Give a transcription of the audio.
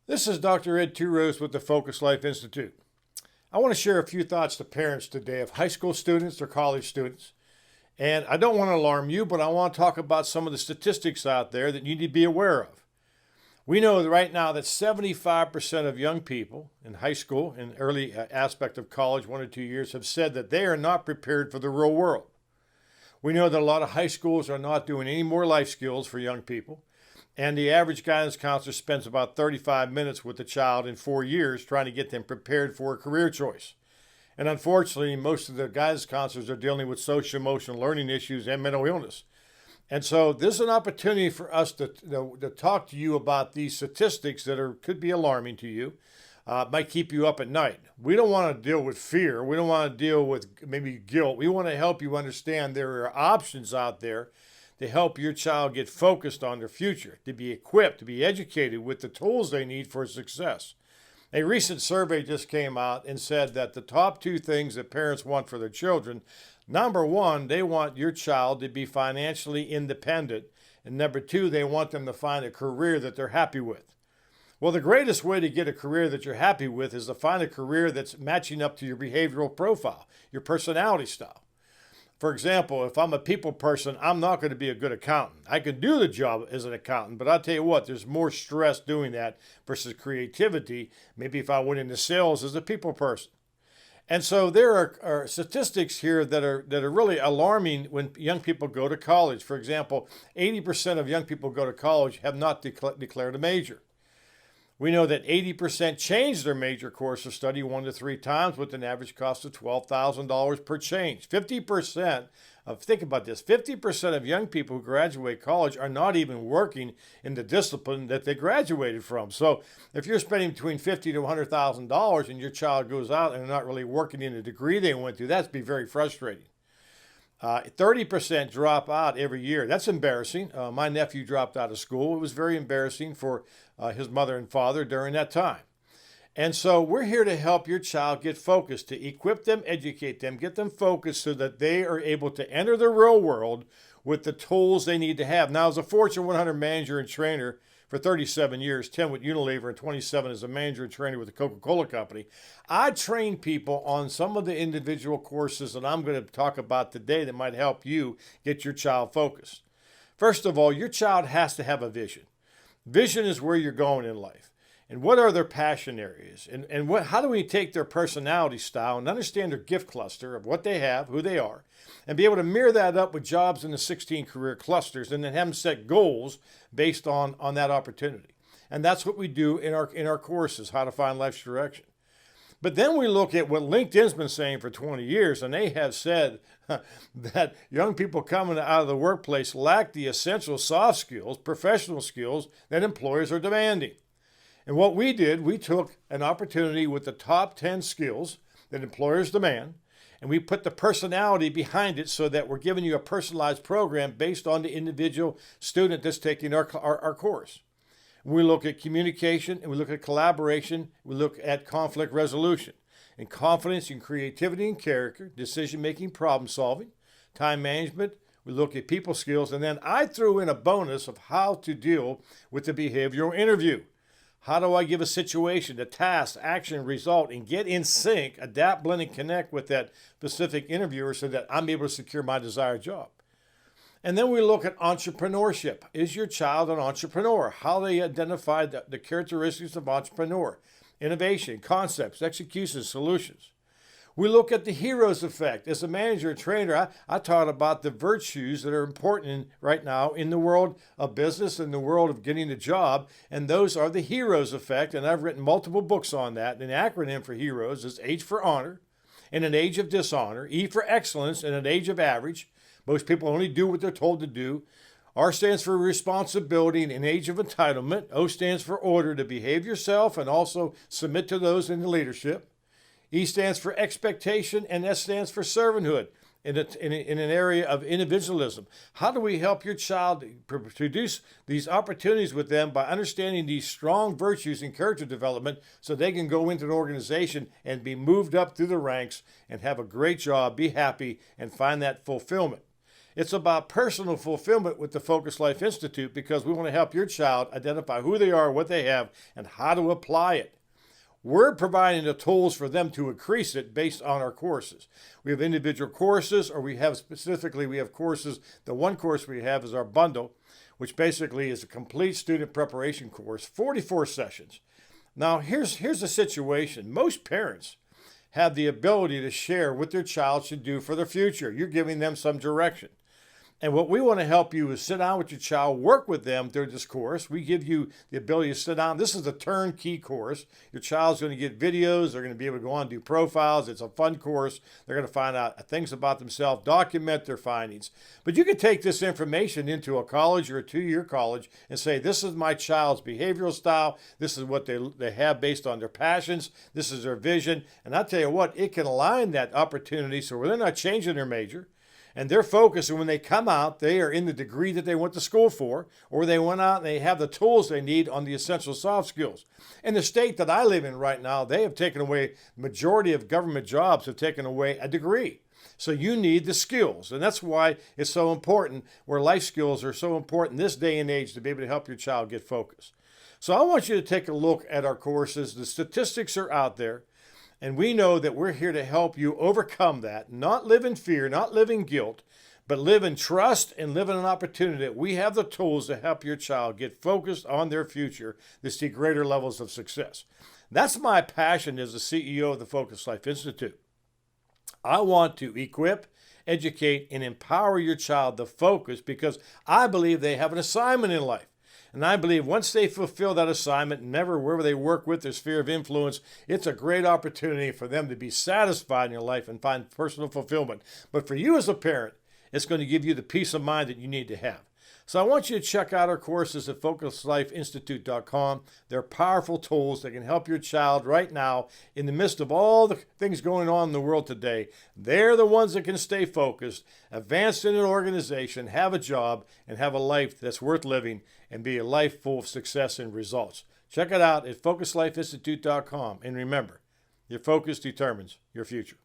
This is Dr. Ed Two Rose with the Focus Life Institute. I want to share a few thoughts to parents today of high school students or college students. And I don't want to alarm you, but I want to talk about some of the statistics out there that you need to be aware of. We know that right now that 75% of young people in high school and early aspect of college, 1 or 2 years, have said that they are not prepared for the real world. We know that a lot of high schools are not doing any more life skills for young people. And the average guidance counselor spends about 35 minutes with the child in 4 years trying to get them prepared for a career choice. And unfortunately, most of the guidance counselors are dealing with social emotional learning issues and mental illness. And so this is an opportunity for us to talk to you about these statistics that could be alarming to you, might keep you up at night. We don't want to deal with fear. We don't want to deal with maybe guilt. We want to help you understand there are options out there to help your child get focused on their future, to be equipped, to be educated with the tools they need for success. A recent survey just came out and said that the top two things that parents want for their children, number one, they want your child to be financially independent. And number two, they want them to find a career that they're happy with. Well, the greatest way to get a career that you're happy with is to find a career that's matching up to your behavioral profile, your personality style. For example, if I'm a people person, I'm not going to be a good accountant. I can do the job as an accountant, but I'll tell you what, there's more stress doing that versus creativity. Maybe if I went into sales as a people person. And so there are statistics here that are really alarming when young people go to college. For example, 80% of young people who go to college have not declared a major. We know that 80% change their major course of study 1 to 3 times with an average cost of $12,000 per change. 50% think about this, 50% of young people who graduate college are not even working in the discipline that they graduated from. So if you're spending between $50,000 to $100,000 and your child goes out and they're not really working in the degree they went to, that's be very frustrating. 30% drop out every year. That's embarrassing. My nephew dropped out of school. It was very embarrassing for his mother and father during that time. And so we're here to help your child get focused, to equip them, educate them, get them focused so that they are able to enter the real world with the tools they need to have. Now, as a Fortune 100 manager and trainer for 37 years, 10 with Unilever and 27 as a manager and trainer with the Coca-Cola Company, I train people on some of the individual courses that I'm going to talk about today that might help you get your child focused. First of all, your child has to have a vision. Vision is where you're going in life. And what are their passion areas? And how do we take their personality style and understand their gift cluster of what they have, who they are, and be able to mirror that up with jobs in the 16 career clusters and then have them set goals based on that opportunity. And that's what we do in our courses, How to Find Life's Direction. But then we look at what LinkedIn's been saying for 20 years, and they have said that young people coming out of the workplace lack the essential soft skills, professional skills that employers are demanding. And what we did, we took an opportunity with the top 10 skills that employers demand, and we put the personality behind it so that we're giving you a personalized program based on the individual student that's taking our course. We look at communication, and we look at collaboration, we look at conflict resolution, and confidence and creativity and character, decision-making, problem-solving, time management. We look at people skills, and then I threw in a bonus of how to deal with the behavioral interview. How do I give a situation, a task, action, result, and get in sync, adapt, blend, and connect with that specific interviewer so that I'm able to secure my desired job? And then we look at entrepreneurship. Is your child an entrepreneur? How they identify the characteristics of entrepreneur, innovation, concepts, execution, solutions. We look at the hero's effect. As a manager and trainer, I taught about the virtues that are important right now in the world of business and the world of getting a job, and those are the hero's effect, and I've written multiple books on that. An acronym for heroes is H for honor, in an age of dishonor, E for excellence, in an age of average. Most people only do what they're told to do. R stands for responsibility in an age of entitlement. O stands for order, to behave yourself and also submit to those in the leadership. E stands for expectation, and S stands for servanthood in an area of individualism. How do we help your child produce these opportunities with them by understanding these strong virtues in character development so they can go into an organization and be moved up through the ranks and have a great job, be happy, and find that fulfillment? It's about personal fulfillment with the Focus Life Institute because we want to help your child identify who they are, what they have, and how to apply it. We're providing the tools for them to increase it based on our courses. We have individual courses, or we have courses. The one course we have is our bundle, which basically is a complete student preparation course, 44 sessions. Now, here's the situation. Most parents have the ability to share what their child should do for their future. You're giving them some direction. And what we want to help you is sit down with your child, work with them through this course. We give you the ability to sit down. This is a turnkey course. Your child's going to get videos. They're going to be able to go on and do profiles. It's a fun course. They're going to find out things about themselves, document their findings. But you can take this information into a college or a 2-year college and say, this is my child's behavioral style. This is what they have based on their passions. This is their vision. And I'll tell you what, it can align that opportunity so they're not changing their major. And their focus, and when they come out, they are in the degree that they went to school for, or they went out and they have the tools they need on the essential soft skills. In the state that I live in right now, they have taken away, the majority of government jobs have taken away a degree. So you need the skills. And that's why it's so important, where life skills are so important in this day and age to be able to help your child get focused. So I want you to take a look at our courses. The statistics are out there. And we know that we're here to help you overcome that, not live in fear, not live in guilt, but live in trust and live in an opportunity that we have the tools to help your child get focused on their future to see greater levels of success. That's my passion as the CEO of the Focus Life Institute. I want to equip, educate, and empower your child to focus because I believe they have an assignment in life. And I believe once they fulfill that assignment, never wherever they work with their sphere of influence, it's a great opportunity for them to be satisfied in your life and find personal fulfillment. But for you as a parent, it's going to give you the peace of mind that you need to have. So I want you to check out our courses at focuslifeinstitute.com. They're powerful tools that can help your child right now in the midst of all the things going on in the world today. They're the ones that can stay focused, advance in an organization, have a job, and have a life that's worth living and be a life full of success and results. Check it out at focuslifeinstitute.com. And remember, your focus determines your future.